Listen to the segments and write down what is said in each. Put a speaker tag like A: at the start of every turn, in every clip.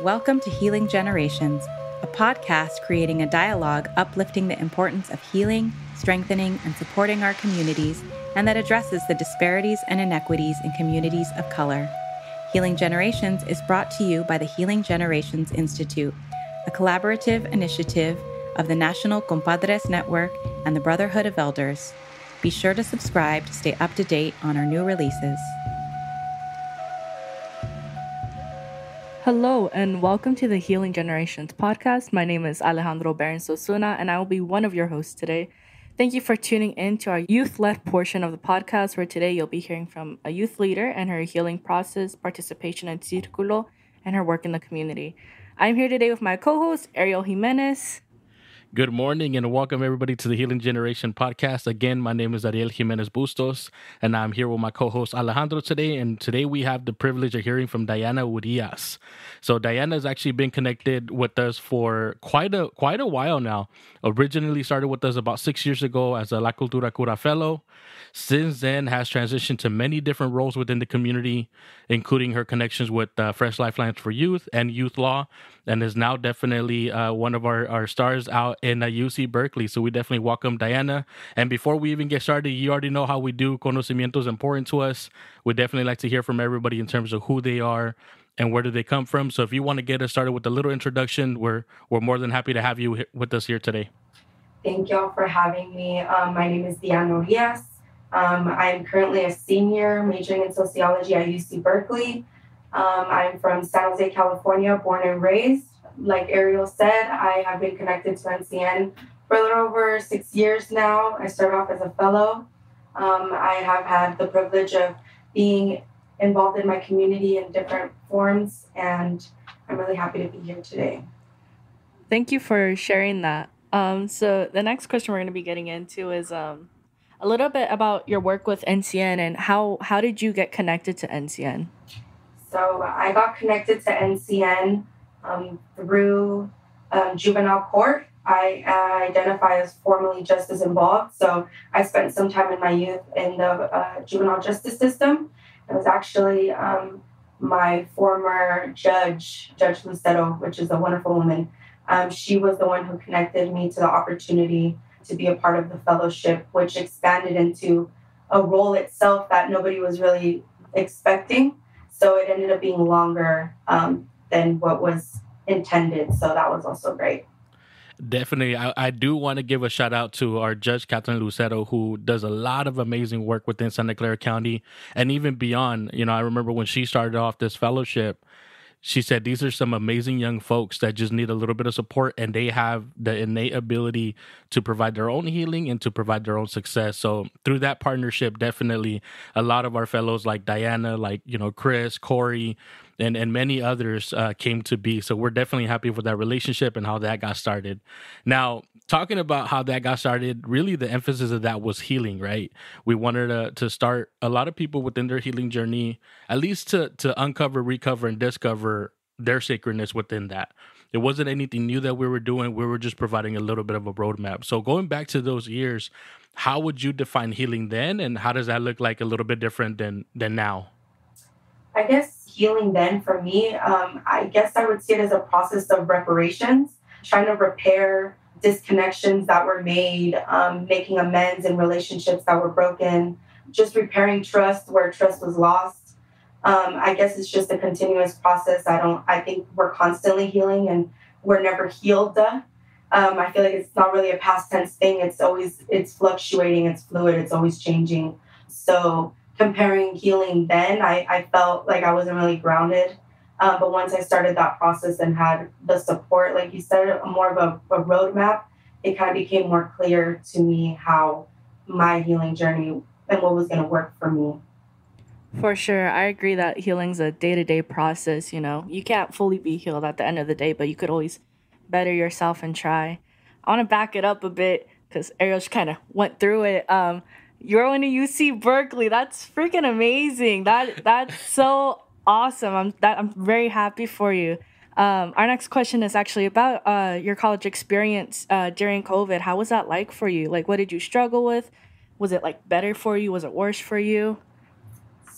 A: Welcome to Healing Generations, a podcast creating a dialogue uplifting the importance of healing, strengthening, and supporting our communities, and that addresses the disparities and inequities in communities of color. Healing Generations is brought to you by the Healing Generations Institute, a collaborative initiative of the National Compadres Network and the Brotherhood of Elders. Be sure to subscribe to stay up to date on our new releases.
B: Hello, and welcome to the Healing Generations podcast. My name is Alejandro Ozuna, and I will be one of your hosts today. Thank you for tuning in to our youth-led portion of the podcast, where today you'll be hearing from a youth leader and her healing process, participation in Círculo, and her work in the community. I'm here today with my co-host, Ariel Jimenez.
C: Good morning and welcome everybody to the Healing Generation podcast. Again, my name is Ariel Jimenez Bustos and I'm here with my co-host Alejandro today. And today we have the privilege of hearing from Diana Urias. So Diana has actually been connected with us for quite a while now. Originally started with us about 6 years ago as a La Cultura Cura fellow. Since then has transitioned to many different roles within the community, including her connections with Fresh Lifelines for Youth and Youth Law, and is now definitely one of our stars out in UC Berkeley. So we definitely welcome Diana. And before we even get started, you already know how we do. Conocimiento is important to us. We definitely like to hear from everybody in terms of who they are and where do they come from. So if you want to get us started with a little introduction, we're more than happy to have you with us here today.
D: Thank y'all for having me. My name is Diana Urias. I'm currently a senior majoring in sociology at UC Berkeley. I'm from San Jose, California, born and raised. Like Ariel said, I have been connected to NCN for a little over 6 years now. I started off as a fellow. I have had the privilege of being involved in my community in different forms, and I'm really happy to be here today.
B: Thank you for sharing that. So the next question we're going to be getting into is a little bit about your work with NCN and how did you get connected to NCN?
D: So I got connected to NCN through juvenile court. I identify as formally justice involved. So I spent some time in my youth in the juvenile justice system. It was actually my former Judge Lucero, which is a wonderful woman. She was the one who connected me to the opportunity to be a part of the fellowship, which expanded into a role itself that nobody was really expecting. So it ended up being longer than what was intended. So that was also great.
C: Definitely. I do want to give a shout out to our Judge Catherine Lucero, who does a lot of amazing work within Santa Clara County and even beyond. You know, I remember when she started off this fellowship, she said, these are some amazing young folks that just need a little bit of support, and they have the innate ability to provide their own healing and to provide their own success. So through that partnership, definitely a lot of our fellows like Diana, like, you know, Chris, Corey, and many others came to be. So we're definitely happy with that relationship and how that got started. Now, talking about how that got started, really the emphasis of that was healing, right? We wanted to start a lot of people within their healing journey, at least to uncover, recover, and discover their sacredness within that. It wasn't anything new that we were doing. We were just providing a little bit of a roadmap. So going back to those years, how would you define healing then? And how does that look like a little bit different than now?
D: I guess healing then for me, I guess I would see it as a process of reparations, trying to repair disconnections that were made, making amends in relationships that were broken, just repairing trust where trust was lost. I guess it's just a continuous process. I think we're constantly healing and we're never healed. I feel like it's not really a past tense thing. It's fluctuating, it's fluid, it's always changing. So comparing healing then, I felt like I wasn't really grounded. But once I started that process and had the support, like you said, more of a roadmap, it kind of became more clear to me how my healing journey and what was going to work for me.
B: For sure. I agree that healing's a day-to-day process, you know. You can't fully be healed at the end of the day, but you could always better yourself and try. I want to back it up a bit because Ariel just kind of went through it. You're going to UC Berkeley. That's freaking amazing. That's so awesome. I'm very happy for you. Our next question is actually about your college experience during COVID. How was that like for you? Like, what did you struggle with? Was it like better for you? Was it worse for you?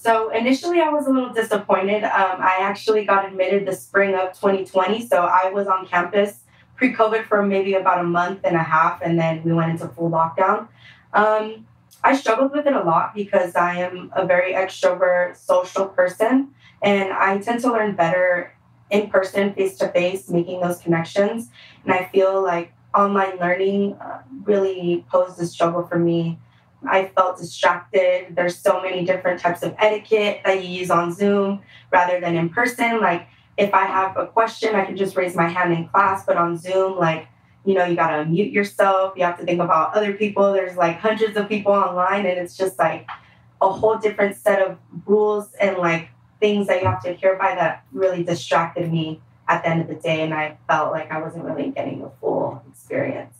D: So initially, I was a little disappointed. I actually got admitted the spring of 2020. So I was on campus pre-COVID for maybe about a month and a half, and then we went into full lockdown. I struggled with it a lot because I am a very extrovert, social person, and I tend to learn better in person, face to face, making those connections. And I feel like online learning really posed a struggle for me. I felt distracted. There's so many different types of etiquette that you use on Zoom rather than in person. Like if I have a question, I can just raise my hand in class, but on Zoom, like, you got to mute yourself. You have to think about other people. There's like hundreds of people online, and it's just like a whole different set of rules and like things that you have to adhere by that really distracted me at the end of the day. And I felt like I wasn't really getting the full experience.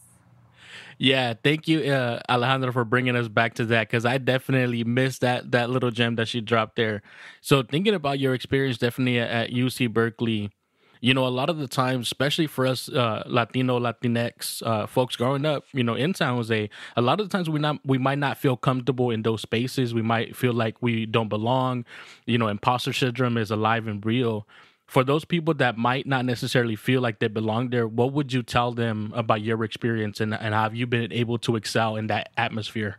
C: Yeah, thank you, Alejandro, for bringing us back to that, because I definitely missed that little gem that she dropped there. So thinking about your experience definitely at UC Berkeley, a lot of the times, especially for us Latino, Latinx folks growing up, in San Jose, a lot of the times we might not feel comfortable in those spaces. We might feel like we don't belong. Imposter syndrome is alive and real. For those people that might not necessarily feel like they belong there, what would you tell them about your experience and have you been able to excel in that atmosphere?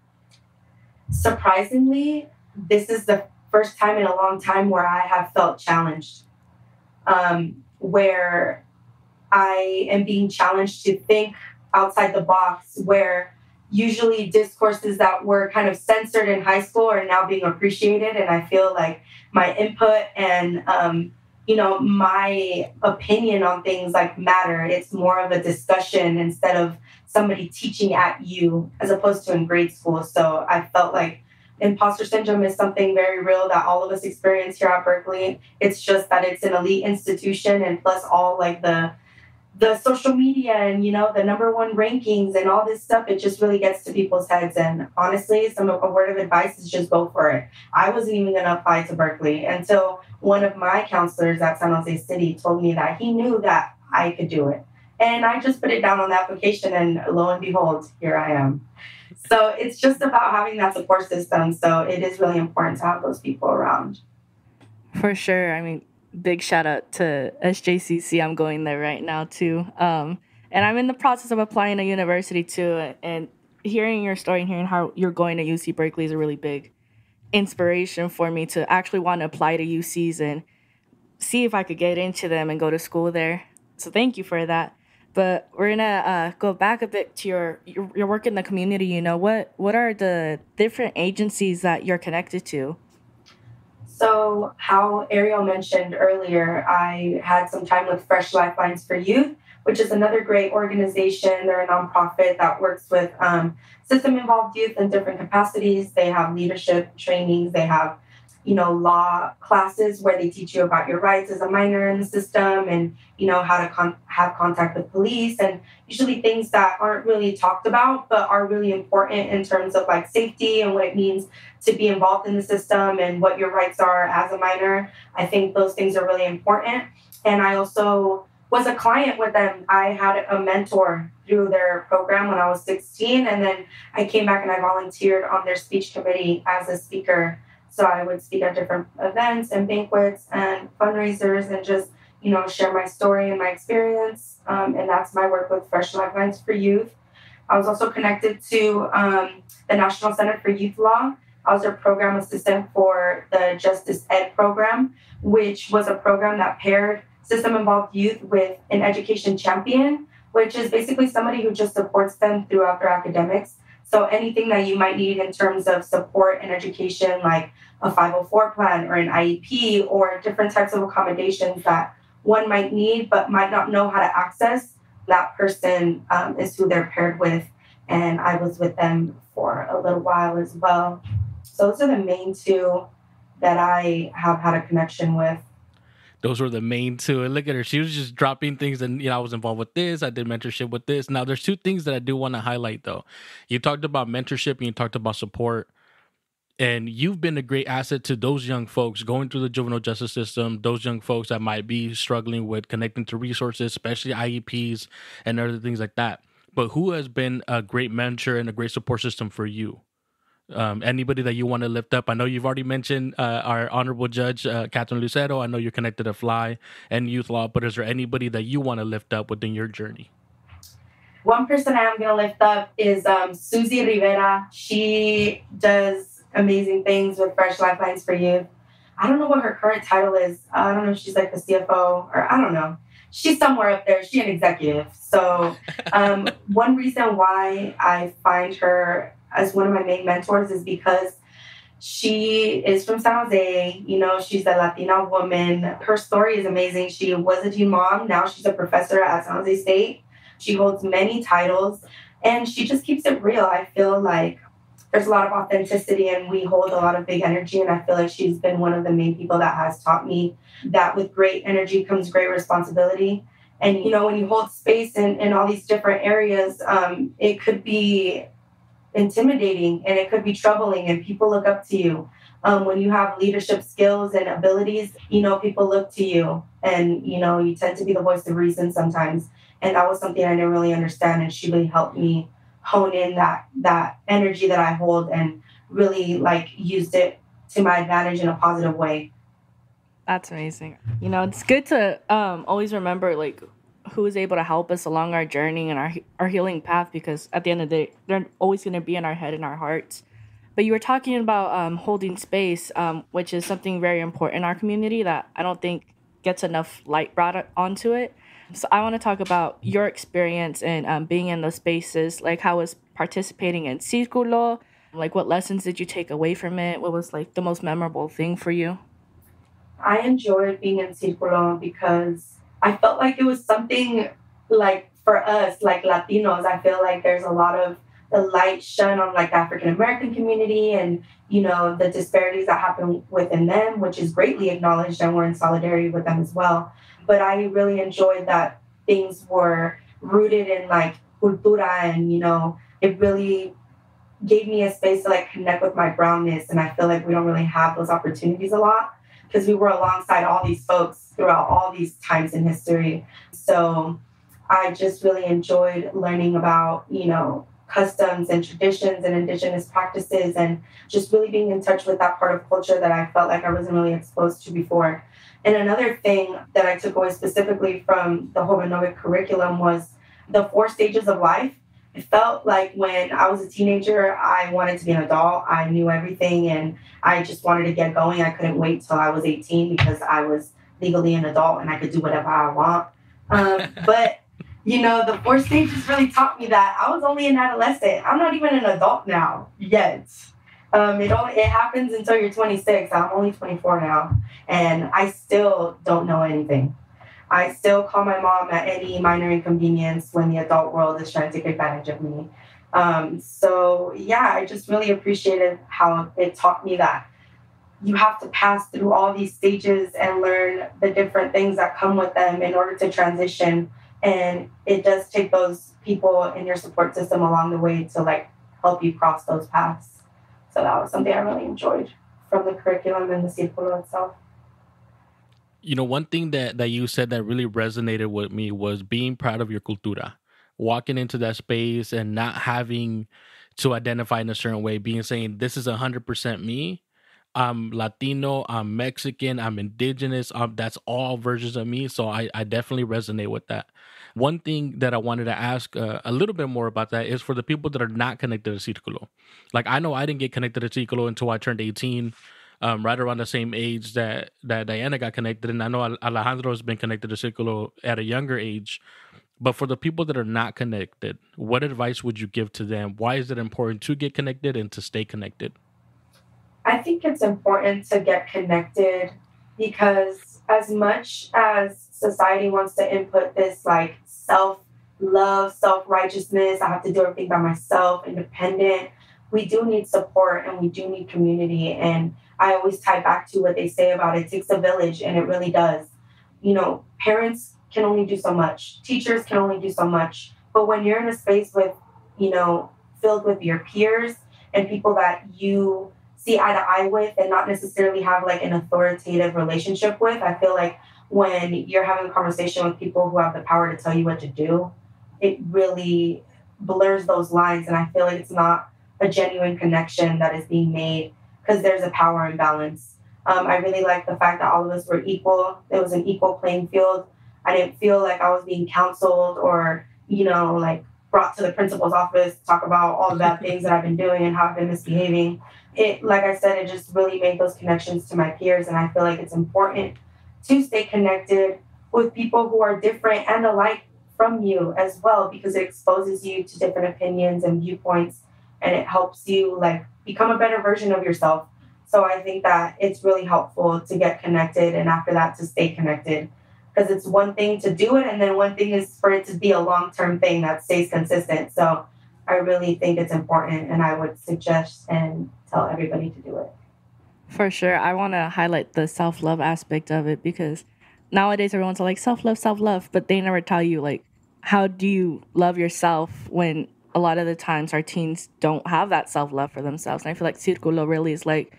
D: Surprisingly, this is the first time in a long time where I have felt challenged. Where I am being challenged to think outside the box, where usually discourses that were kind of censored in high school are now being appreciated. And I feel like my input and, my opinion on things like matter. It's more of a discussion instead of somebody teaching at you as opposed to in grade school. So I felt like imposter syndrome is something very real that all of us experience here at Berkeley. It's just that it's an elite institution, and plus all like the social media and the number one rankings and all this stuff, it just really gets to people's heads. And honestly, a word of advice is just go for it. I wasn't even going to apply to Berkeley until one of my counselors at San Jose City told me that he knew that I could do it. And I just put it down on the application, and lo and behold, here I am. So it's just about having that support system. So it is really important to have those people around.
B: For sure. I mean, big shout out to SJCC. I'm going there right now too. And I'm in the process of applying to university too. And hearing your story and hearing how you're going to UC Berkeley is a really big inspiration for me to actually want to apply to UCs and see if I could get into them and go to school there. So thank you for that. But we're gonna go back a bit to your work in the community. What are the different agencies that you're connected to?
D: So how Ariel mentioned earlier, I had some time with Fresh Lifelines for Youth, which is another great organization. They're a nonprofit that works with system-involved youth in different capacities. They have leadership trainings. They have, law classes where they teach you about your rights as a minor in the system and, how to have contact with police, and usually things that aren't really talked about but are really important in terms of like safety and what it means to be involved in the system and what your rights are as a minor. I think those things are really important. And I also was a client with them. I had a mentor through their program when I was 16, and then I came back and I volunteered on their speech committee as a speaker. So I would speak at different events and banquets and fundraisers and just, share my story and my experience. And that's my work with Fresh Lifelines for Youth. I was also connected to the National Center for Youth Law. I was their program assistant for the Justice Ed program, which was a program that paired system-involved youth with an education champion, which is basically somebody who just supports them throughout their academics. So anything that you might need in terms of support and education, like a 504 plan or an IEP or different types of accommodations that one might need but might not know how to access, that person is who they're paired with. And I was with them for a little while as well. So those are the main two that I have had a connection with.
C: Those were the main two. And look at her. She was just dropping things. And, I was involved with this. I did mentorship with this. Now, there's two things that I do want to highlight, though. You talked about mentorship and you talked about support. And you've been a great asset to those young folks going through the juvenile justice system, those young folks that might be struggling with connecting to resources, especially IEPs and other things like that. But who has been a great mentor and a great support system for you? Anybody that you want to lift up? I know you've already mentioned our honorable judge, Catherine Lucero. I know you're connected to Fly and Youth Law, but is there anybody that you want to lift up within your journey?
D: One person I am going to lift up is Susie Rivera. She does amazing things with Fresh Lifelines for Youth. I don't know what her current title is. I don't know if she's like the CFO or I don't know. She's somewhere up there. She's an executive. So one reason why I find her as one of my main mentors is because she is from San Jose. You know, she's a Latina woman. Her story is amazing. She was a teen mom. Now she's a professor at San Jose State. She holds many titles and she just keeps it real. I feel like there's a lot of authenticity and we hold a lot of big energy. And I feel like she's been one of the main people that has taught me that with great energy comes great responsibility. And, you know, when you hold space in all these different areas, it could be intimidating and it could be troubling and people look up to you. When you have leadership skills and abilities, you know, people look to you and, you know, you tend to be the voice of reason sometimes. And that was something I didn't really understand. And she really helped me hone in that energy that I hold and really like used it to my advantage in a positive way.
B: That's amazing. You know, it's good to always remember like who is able to help us along our journey and our healing path, because at the end of the day, they're always going to be in our head and our hearts. But you were talking about holding space, which is something very important in our community that I don't think gets enough light brought onto it. So I want to talk about your experience in being in those spaces. Like, how was participating in Círculo? Like, what lessons did you take away from it? What was like the most memorable thing for you?
D: I enjoyed being in Círculo because I felt like it was something like for us, like Latinos. I feel like there's a lot of the light shone on like the African American community and, you know, the disparities that happen within them, which is greatly acknowledged, and we're in solidarity with them as well. But I really enjoyed that things were rooted in like Cultura, and, you know, it really gave me a space to like connect with my brownness. And I feel like we don't really have those opportunities a lot because we were alongside all these folks throughout all these times in history. So I just really enjoyed learning about, you know, customs and traditions and indigenous practices and just really being in touch with that part of culture that I felt like I wasn't really exposed to before. And another thing that I took away specifically from the Jovenovic curriculum was the 4 stages of life. It felt like when I was a teenager, I wanted to be an adult. I knew everything and I just wanted to get going. I couldn't wait till I was 18 because I was legally an adult and I could do whatever I want. But, you know, the 4 stages really taught me that I was only an adolescent. I'm not even an adult now yet. It happens until you're 26. I'm only 24 now, and I still don't know anything. I still call my mom at any minor inconvenience when the adult world is trying to take advantage of me. So yeah, I just really appreciated how it taught me that you have to pass through all these stages and learn the different things that come with them in order to transition. And it does take those people in your support system along the way to like help you cross those paths. So that was something I really enjoyed from the curriculum and the Círculo itself.
C: You know, one thing that you said that really resonated with me was being proud of your cultura, walking into that space and not having to identify in a certain way, saying, this is 100% me. I'm Latino, I'm Mexican, I'm indigenous. That's all versions of me. So I definitely resonate with that. One thing that I wanted to ask a little bit more about that is for the people that are not connected to Círculo. Like, I know I didn't get connected to Círculo until I turned 18, right around the same age that Diana got connected. And I know Alejandro has been connected to Círculo at a younger age. But for the people that are not connected, what advice would you give to them? Why is it important to get connected and to stay connected?
D: I think it's important to get connected because as much as society wants to input this like self-love, self-righteousness, I have to do everything by myself, independent, we do need support and we do need community. And I always tie back to what they say about it takes a village, and it really does. You know, parents can only do so much. Teachers can only do so much. But when you're in a space with, you know, filled with your peers and people that you see eye to eye with and not necessarily have like an authoritative relationship with, I feel like when you're having a conversation with people who have the power to tell you what to do, it really blurs those lines. And I feel like it's not a genuine connection that is being made, because there's a power imbalance. I really like the fact that all of us were equal. It was an equal playing field. I didn't feel like I was being counseled or, like brought to the principal's office to talk about all the bad things that I've been doing and how I've been misbehaving. It, like I said, it just really made those connections to my peers. And I feel like it's important to stay connected with people who are different and alike from you as well, because it exposes you to different opinions and viewpoints, and it helps you like become a better version of yourself. So I think that it's really helpful to get connected, and after that to stay connected, because it's one thing to do it, and then one thing is for it to be a long-term thing that stays consistent. So I really think it's important, and I would suggest and tell everybody to do it.
B: For sure. I want to highlight the self-love aspect of it, because nowadays everyone's like self-love, but they never tell you like, how do you love yourself when a lot of the times our teens don't have that self-love for themselves. And I feel like Círculo really is like,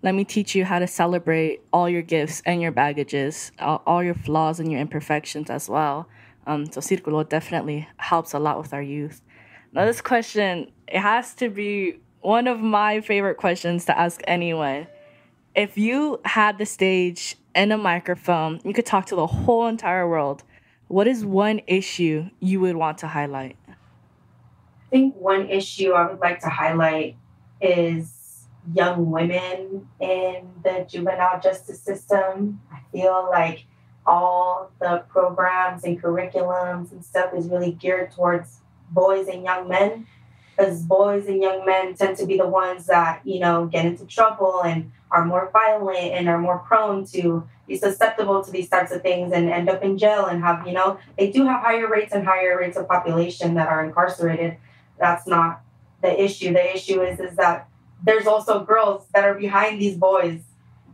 B: let me teach you how to celebrate all your gifts and your baggages, all your flaws and your imperfections as well. So Círculo definitely helps a lot with our youth. Now this question, it has to be one of my favorite questions to ask anyone. If you had the stage and a microphone, you could talk to the whole entire world. What is one issue you would want to highlight?
D: I think one issue I would like to highlight is young women in the juvenile justice system. I feel like all the programs and curriculums and stuff is really geared towards boys and young men, because boys and young men tend to be the ones that, get into trouble and are more violent and are more prone to be susceptible to these types of things and end up in jail and have, they do have higher rates of population that are incarcerated. That's not the issue. The issue is that there's also girls that are behind these boys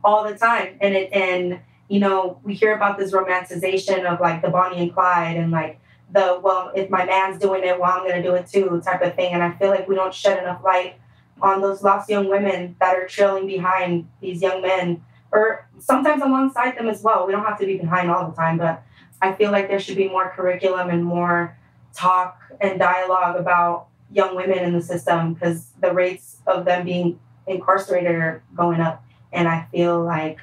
D: all the time. And we hear about this romanticization of like the Bonnie and Clyde and like if my man's doing it, well, I'm going to do it too type of thing. And I feel like we don't shed enough light on those lost young women that are trailing behind these young men, or sometimes alongside them as well. We don't have to be behind all the time, but I feel like there should be more curriculum and more talk and dialogue about young women in the system, because the rates of them being incarcerated are going up. And I feel like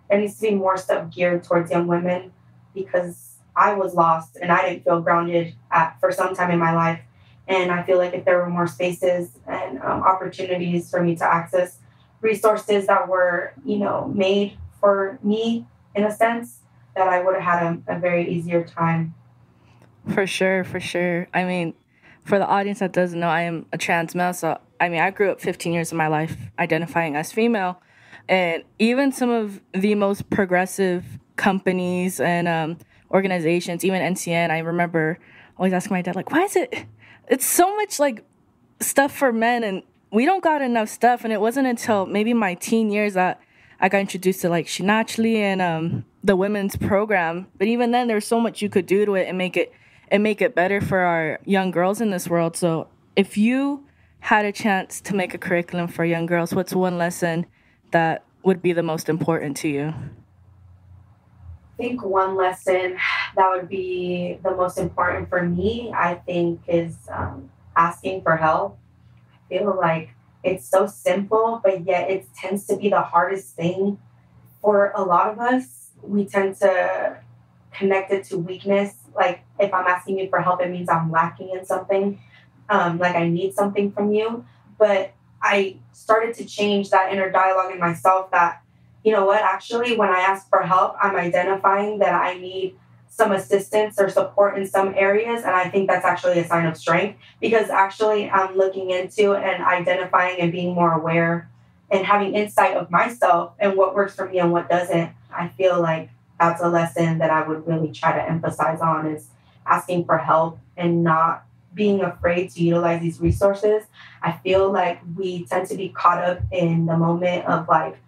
D: there needs to be more stuff geared towards young women, because I was lost and I didn't feel grounded for some time in my life. And I feel like if there were more spaces and opportunities for me to access resources that were, made for me in a sense, that I would have had a very easier time.
B: For sure. I mean, for the audience that doesn't know, I am a trans male. So, I grew up 15 years of my life identifying as female. And even some of the most progressive companies and organizations, even NCN, I remember always asking my dad, like, why is it's so much like stuff for men and we don't got enough stuff. And it wasn't until maybe my teen years that I got introduced to like Shinachli and the women's program. But even then, there's so much you could do to it and make it better for our young girls in this world. So if you had a chance to make a curriculum for young girls, what's one lesson that would be the most important to you?
D: I think one lesson that would be the most important for me, I think, is asking for help. I feel like it's so simple, but yet it tends to be the hardest thing for a lot of us. We tend to connect it to weakness. Like if I'm asking you for help, it means I'm lacking in something. Like I need something from you. But I started to change that inner dialogue in myself that, you know what, actually, when I ask for help, I'm identifying that I need some assistance or support in some areas. And I think that's actually a sign of strength, because actually I'm looking into and identifying and being more aware and having insight of myself and what works for me and what doesn't. I feel like that's a lesson that I would really try to emphasize on, is asking for help and not being afraid to utilize these resources. I feel like we tend to be caught up in the moment of like,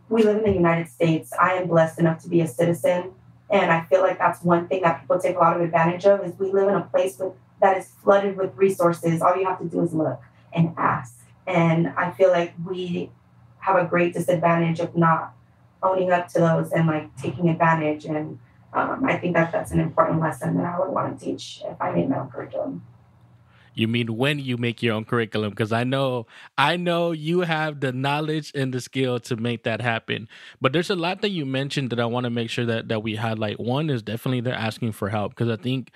D: we live in the United States. I am blessed enough to be a citizen. And I feel like that's one thing that people take a lot of advantage of, is we live in a place that is flooded with resources. All you have to do is look and ask. And I feel like we have a great disadvantage of not owning up to those and like taking advantage. And I think that that's an important lesson that I would want to teach if I made my own curriculum.
C: You mean when you make your own curriculum? Because I know you have the knowledge and the skill to make that happen. But there's a lot that you mentioned that I want to make sure that we highlight. One is definitely they're asking for help, because I think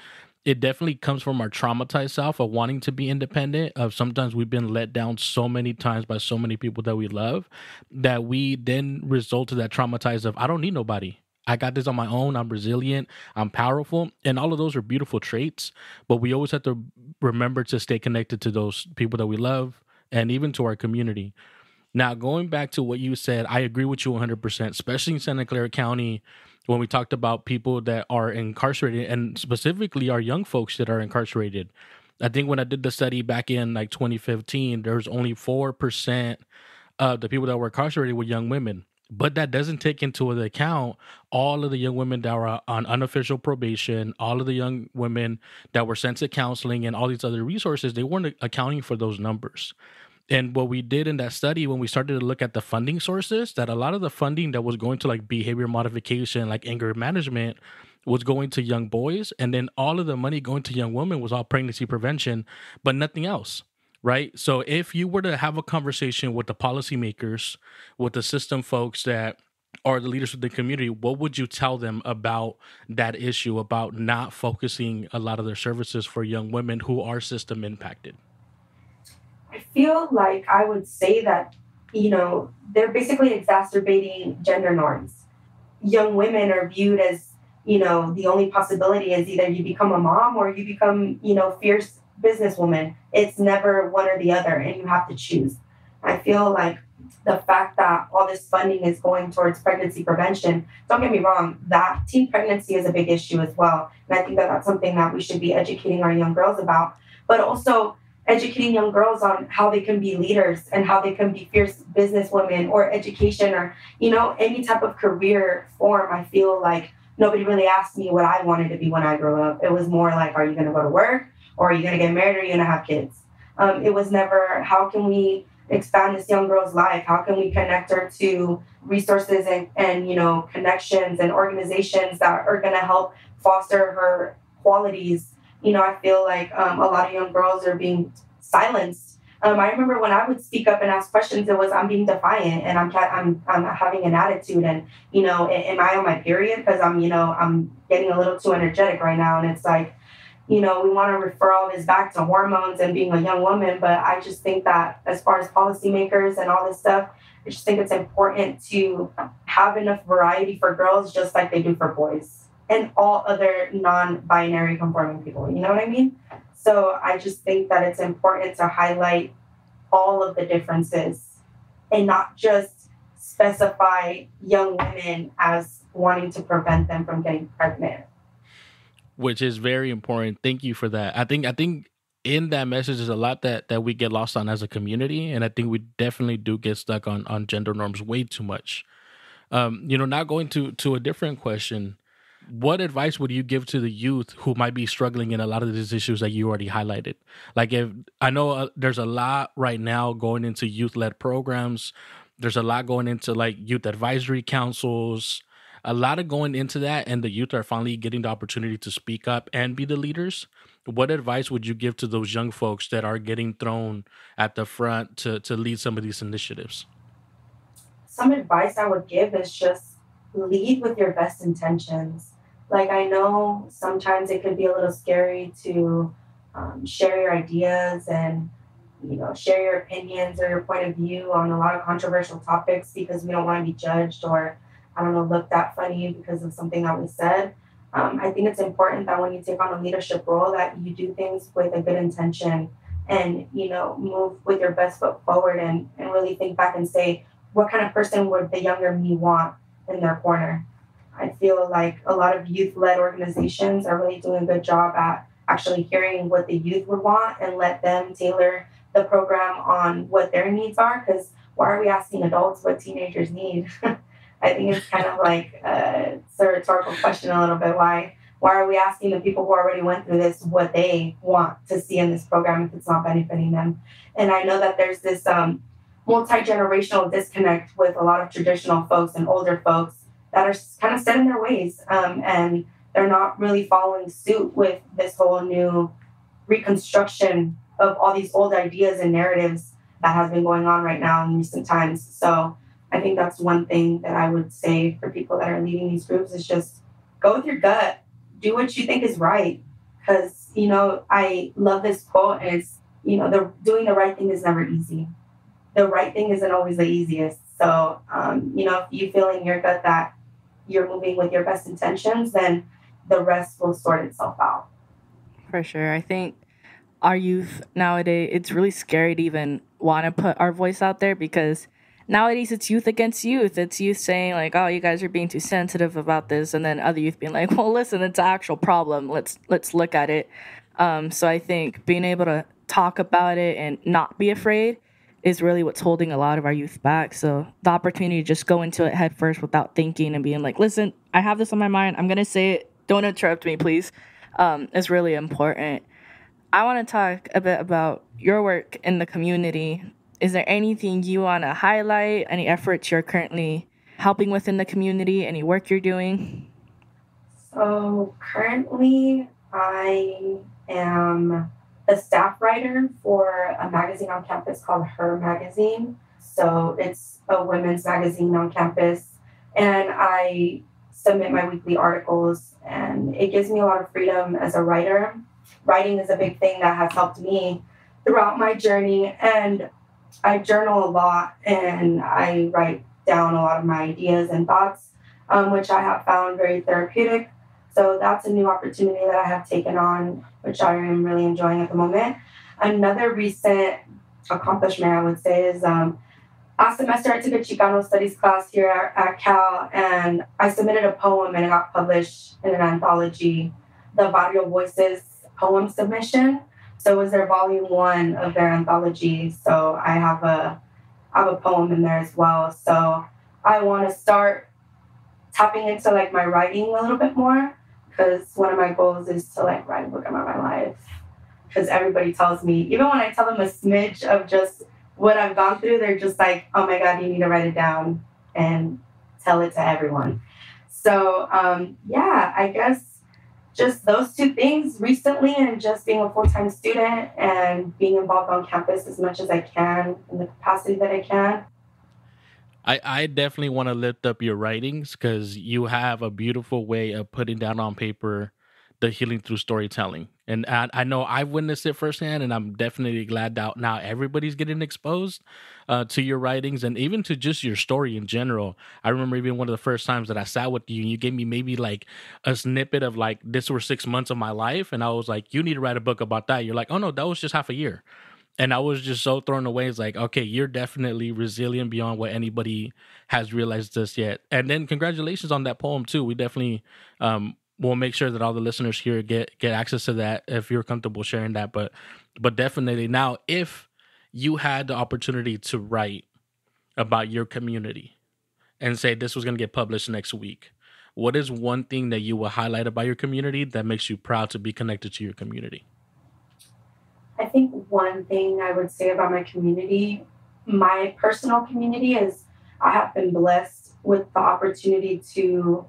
C: it definitely comes from our traumatized self of wanting to be independent. Of sometimes we've been let down so many times by so many people that we love, that we then result to that traumatized of, I don't need nobody. I got this on my own. I'm resilient. I'm powerful. And all of those are beautiful traits. But we always have to remember to stay connected to those people that we love and even to our community. Now, going back to what you said, I agree with you 100%, especially in Santa Clara County, when we talked about people that are incarcerated, and specifically our young folks that are incarcerated. I think when I did the study back in like 2015, there was only 4% of the people that were incarcerated were young women. But that doesn't take into account all of the young women that were on unofficial probation, all of the young women that were sent to counseling, and all these other resources. They weren't accounting for those numbers. And what we did in that study, when we started to look at the funding sources, that a lot of the funding that was going to like behavior modification, like anger management, was going to young boys. And then all of the money going to young women was all pregnancy prevention, but nothing else. Right. So if you were to have a conversation with the policymakers, with the system folks that are the leaders of the community, what would you tell them about that issue, about not focusing a lot of their services for young women who are system impacted?
D: I feel like I would say that, they're basically exacerbating gender norms. Young women are viewed as, the only possibility is either you become a mom or you become, fierce businesswoman. It's never one or the other, and you have to choose. I feel like the fact that all this funding is going towards pregnancy prevention, don't get me wrong, that teen pregnancy is a big issue as well. And I think that that's something that we should be educating our young girls about, but also educating young girls on how they can be leaders and how they can be fierce businesswomen, or education, or, any type of career form. I feel like nobody really asked me what I wanted to be when I grew up. It was more like, are you going to go to work, or are you going to get married, or are you going to have kids? It was never, how can we expand this young girl's life? How can we connect her to resources and connections and organizations that are going to help foster her qualities? I feel like a lot of young girls are being silenced. I remember when I would speak up and ask questions, it was, I'm being defiant, and I'm having an attitude, and am I on my period? Because I'm getting a little too energetic right now, and it's like, we want to refer all this back to hormones and being a young woman. But I just think that as far as policymakers and all this stuff, I just think it's important to have enough variety for girls, just like they do for boys and all other non-binary conforming people. You know what I mean? So I just think that it's important to highlight all of the differences and not just specify young women as wanting to prevent them from getting pregnant.
C: Which is very important. Thank you for that. I think in that message is a lot that we get lost on as a community, and I think we definitely do get stuck on gender norms way too much. Now going to a different question, what advice would you give to the youth who might be struggling in a lot of these issues that you already highlighted? Like, if I know there's a lot right now going into youth-led programs, there's a lot going into like youth advisory councils, a lot of going into that, and the youth are finally getting the opportunity to speak up and be the leaders. What advice would you give to those young folks that are getting thrown at the front to lead some of these initiatives?
D: Some advice I would give is just lead with your best intentions. Like, I know sometimes it could be a little scary to share your ideas and, share your opinions or your point of view on a lot of controversial topics, because we don't want to be judged or, looked at funny because of something that we said. I think it's important that when you take on a leadership role, that you do things with a good intention and, move with your best foot forward and really think back and say, what kind of person would the younger me want in their corner? I feel like a lot of youth-led organizations are really doing a good job at actually hearing what the youth would want and let them tailor the program on what their needs are. Because why are we asking adults what teenagers need? I think it's kind of like it's a rhetorical question a little bit. Why are we asking the people who already went through this what they want to see in this program if it's not benefiting them? And I know that there's this multi-generational disconnect with a lot of traditional folks and older folks that are kind of set in their ways, and they're not really following suit with this whole new reconstruction of all these old ideas and narratives that has been going on right now in recent times. So I think that's one thing that I would say for people that are leading these groups is just go with your gut, do what you think is right. Because, I love this quote, and it's, doing the right thing is never easy. The right thing isn't always the easiest. So, if you feel in your gut that you're moving with your best intentions, then the rest will sort itself out.
B: For sure. I think our youth nowadays, it's really scary to even want to put our voice out there, because nowadays it's youth against youth. It's youth saying like, oh, you guys are being too sensitive about this. And then other youth being like, well, listen, it's an actual problem. Let's look at it. So I think being able to talk about it and not be afraid is really what's holding a lot of our youth back. So the opportunity to just go into it head first without thinking and being like, listen, I have this on my mind. I'm going to say it. Don't interrupt me, please. Is really important. I want to talk a bit about your work in the community. Is there anything you want to highlight? Any efforts you're currently helping with in the community? Any work you're doing?
D: So currently I am a staff writer for a magazine on campus called Her Magazine. So it's a women's magazine on campus. And I submit my weekly articles, and it gives me a lot of freedom as a writer. Writing is a big thing that has helped me throughout my journey. And I journal a lot, and I write down a lot of my ideas and thoughts, which I have found very therapeutic. So that's a new opportunity that I have taken on, which I am really enjoying at the moment. Another recent accomplishment, I would say, is last semester I took a Chicano studies class here at Cal, and I submitted a poem, and it got published in an anthology, the Barrio Voices poem submission. So it was their volume 1 of their anthology. So I have a poem in there as well. So I want to start tapping into like my writing a little bit more, because one of my goals is to like write a book about my life. Because everybody tells me, even when I tell them a smidge of just what I've gone through, they're just like, oh my God, you need to write it down and tell it to everyone. So I guess just those two things recently, and just being a full-time student and being involved on campus as much as I can in the capacity that I can.
C: I definitely want to lift up your writings, because you have a beautiful way of putting down on paper the healing through storytelling. And I know I've witnessed it firsthand, and I'm definitely glad that now everybody's getting exposed to your writings, and even to just your story in general. I remember even one of the first times that I sat with you, and you gave me maybe like a snippet of like, this were 6 months of my life. And I was like, you need to write a book about that. You're like, oh no, that was just half a year. And I was just so thrown away. It's like, okay, you're definitely resilient beyond what anybody has realized just yet. And then congratulations on that poem too. We definitely will make sure that all the listeners here get access to that if you're comfortable sharing that. But definitely now, if you had the opportunity to write about your community and say this was going to get published next week, what is one thing that you will highlight about your community that makes you proud to be connected to your community?
D: I think one thing I would say about my community, my personal community, is I have been blessed with the opportunity to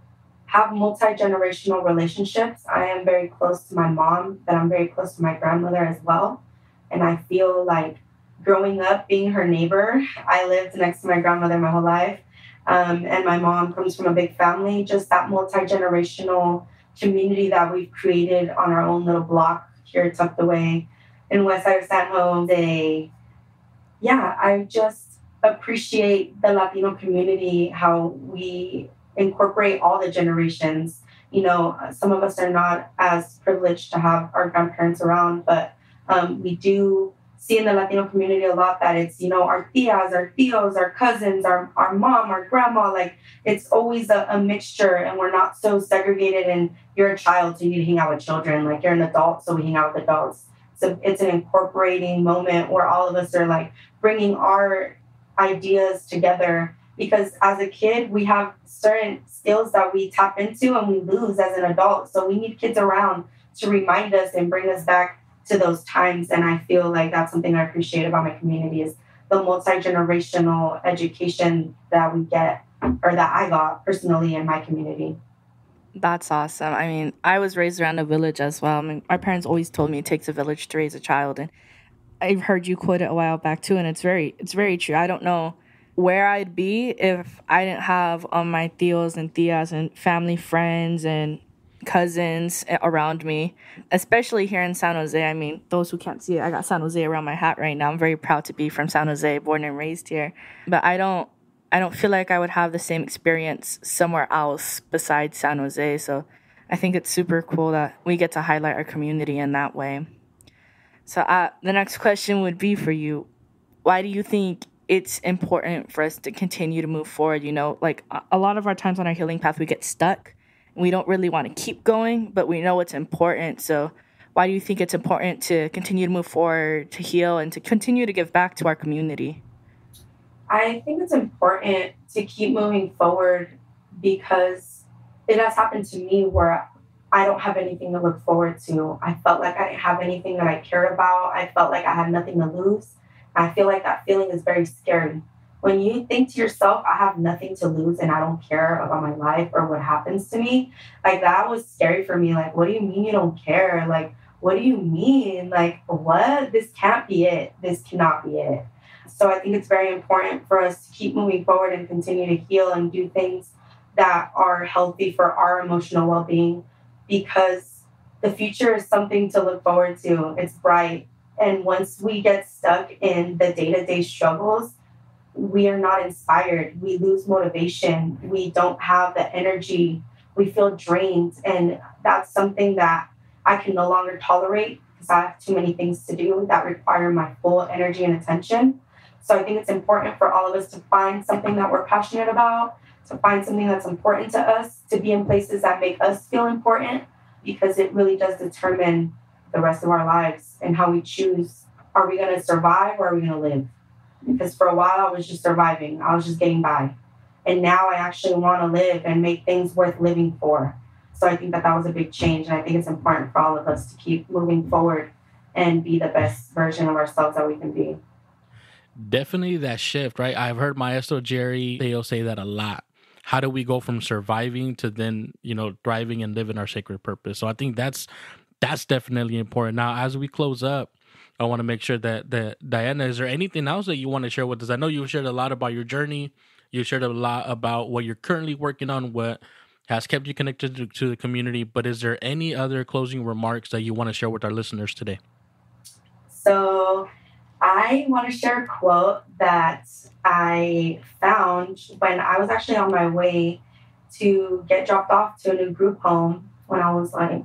D: have multi-generational relationships. I am very close to my mom, but I'm very close to my grandmother as well. And I feel like growing up, being her neighbor, I lived next to my grandmother my whole life. And my mom comes from a big family. Just that multi-generational community that we've created on our own little block here tucked away in West Side of San Jose. I just appreciate the Latino community, how we incorporate all the generations. Some of us are not as privileged to have our grandparents around, but we do see in the Latino community a lot that it's, our tias, our tios, our cousins, our mom, our grandma. Like, it's always a mixture, and we're not so segregated and you're a child, so you need to hang out with children. Like, you're an adult, so we hang out with adults. So it's an incorporating moment where all of us are like bringing our ideas together, because as a kid, we have certain skills that we tap into and we lose as an adult. So we need kids around to remind us and bring us back to those times. And I feel like that's something I appreciate about my community, is the multi-generational education that we get, or that I got personally in my community.
B: That's awesome. I mean, I was raised around a village as well. I mean, my parents always told me it takes a village to raise a child. And I've heard you quote it a while back too, and it's very true. I don't know where I'd be if I didn't have my tios and tias and family friends and cousins around me, especially here in San Jose. I mean, those who can't see it, I got San Jose around my hat right now. I'm very proud to be from San Jose, born and raised here. But I don't feel like I would have the same experience somewhere else besides San Jose. So I think it's super cool that we get to highlight our community in that way. So the next question would be for you. Why do you think it's important for us to continue to move forward? You know, like a lot of our times on our healing path, we get stuck and we don't really want to keep going, but we know it's important. So why do you think it's important to continue to move forward, to heal, and to continue to give back to our community?
D: I think it's important to keep moving forward because it has happened to me where I don't have anything to look forward to. I felt like I didn't have anything that I cared about. I felt like I had nothing to lose. I feel like that feeling is very scary. When you think to yourself, I have nothing to lose and I don't care about my life or what happens to me, like that was scary for me. Like, what do you mean you don't care? Like, what do you mean? Like, what? This can't be it. This cannot be it. So I think it's very important for us to keep moving forward and continue to heal and do things that are healthy for our emotional well-being, because the future is something to look forward to. It's bright. And once we get stuck in the day-to-day struggles, we are not inspired. We lose motivation. We don't have the energy. We feel drained. And that's something that I can no longer tolerate because I have too many things to do that require my full energy and attention. So I think it's important for all of us to find something that we're passionate about, to find something that's important to us, to be in places that make us feel important, because it really does determine the rest of our lives and how we choose. Are we going to survive or are we going to live? Because for a while I was just surviving. I was just getting by. And now I actually want to live and make things worth living for. So I think that was a big change. And I think it's important for all of us to keep moving forward and be the best version of ourselves that we can be.
C: Definitely that shift, right? I've heard Maestro Jerry, they'll say that a lot. How do we go from surviving to then, thriving and living our sacred purpose? So I think that's definitely important. Now, as we close up, I want to make sure that Diana, is there anything else that you want to share with us? I know you shared a lot about your journey. You shared a lot about what you're currently working on, what has kept you connected to the community. But is there any other closing remarks that you want to share with our listeners today?
D: So I want to share a quote that I found when I was actually on my way to get dropped off to a new group home when I was like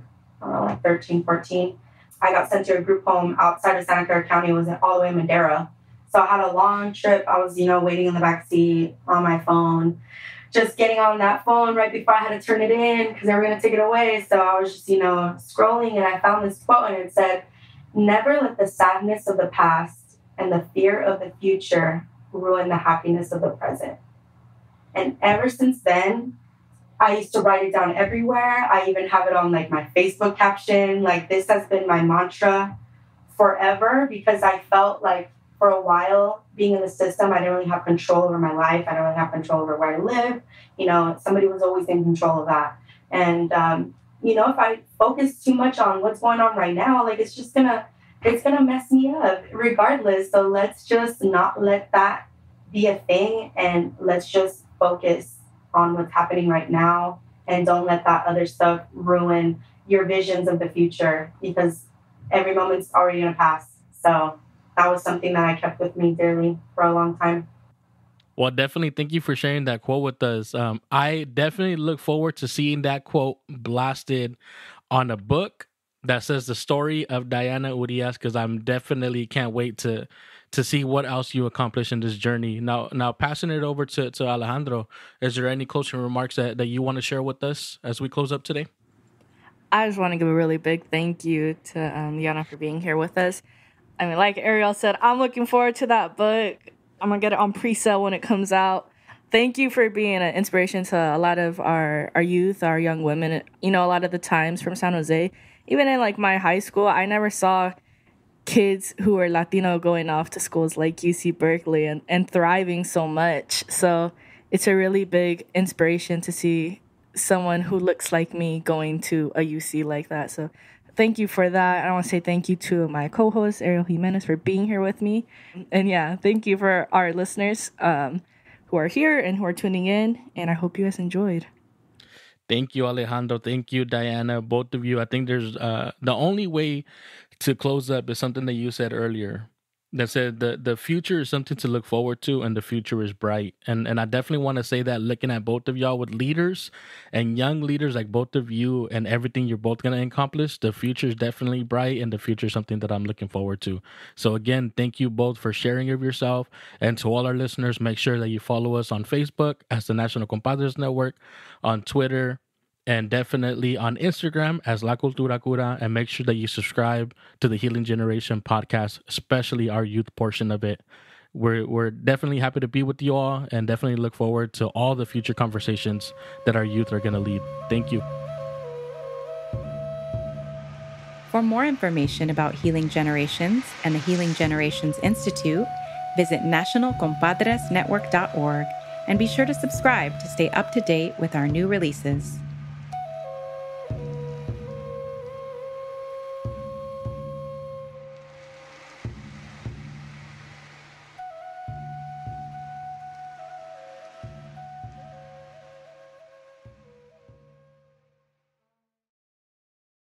D: 13, 14. I got sent to a group home outside of Santa Clara County. It was all the way in Madera. So I had a long trip. I was, waiting in the back seat on my phone, just getting on that phone right before I had to turn it in because they were going to take it away. So I was just, scrolling, and I found this quote, and it said, "Never let the sadness of the past and the fear of the future ruin the happiness of the present." And ever since then, I used to write it down everywhere. I even have it on my Facebook caption. This has been my mantra forever, because I felt like for a while being in the system, I didn't really have control over my life. I didn't really have control over where I live. Somebody was always in control of that. And, if I focus too much on what's going on right now, it's gonna mess me up regardless. So let's just not let that be a thing, and let's just focus on what's happening right now, and don't let that other stuff ruin your visions of the future, because every moment's already going to pass. So that was something that I kept with me dearly for a long time.
C: Well, definitely thank you for sharing that quote with us. I definitely look forward to seeing that quote blasted on a book that says the story of Diana Urias, because I'm definitely can't wait to see what else you accomplish in this journey. Now passing it over to Alejandro, is there any closing remarks that you want to share with us as we close up today?
B: I just want to give a really big thank you to Diana for being here with us. I mean, like Ariel said, I'm looking forward to that book. I'm going to get it on pre-sale when it comes out. Thank you for being an inspiration to a lot of our youth, our young women. A lot of the times from San Jose, even in my high school, I never saw kids who are Latino going off to schools like UC Berkeley and thriving so much. So it's a really big inspiration to see someone who looks like me going to a UC like that. So thank you for that. I want to say thank you to my co-host, Ariel Jimenez, for being here with me. And yeah, thank you for our listeners who are here and who are tuning in. And I hope you guys enjoyed.
C: Thank you, Alejandro. Thank you, Diana. Both of you. I think there's the only way to close up is something that you said earlier. That said the future is something to look forward to, and the future is bright. And I definitely want to say that, looking at both of y'all with leaders and young leaders like both of you, and everything you're both gonna accomplish, the future is definitely bright, and the future is something that I'm looking forward to. So again, thank you both for sharing of yourself. And to all our listeners, make sure that you follow us on Facebook as the National Compadres Network, on Twitter, and definitely on Instagram as La Cultura Cura. And make sure that you subscribe to the Healing Generation podcast, especially our youth portion of it. We're definitely happy to be with you all, and definitely look forward to all the future conversations that our youth are going to lead. Thank you.
A: For more information about Healing Generations and the Healing Generations Institute, visit nationalcompadresnetwork.org and be sure to subscribe to stay up to date with our new releases.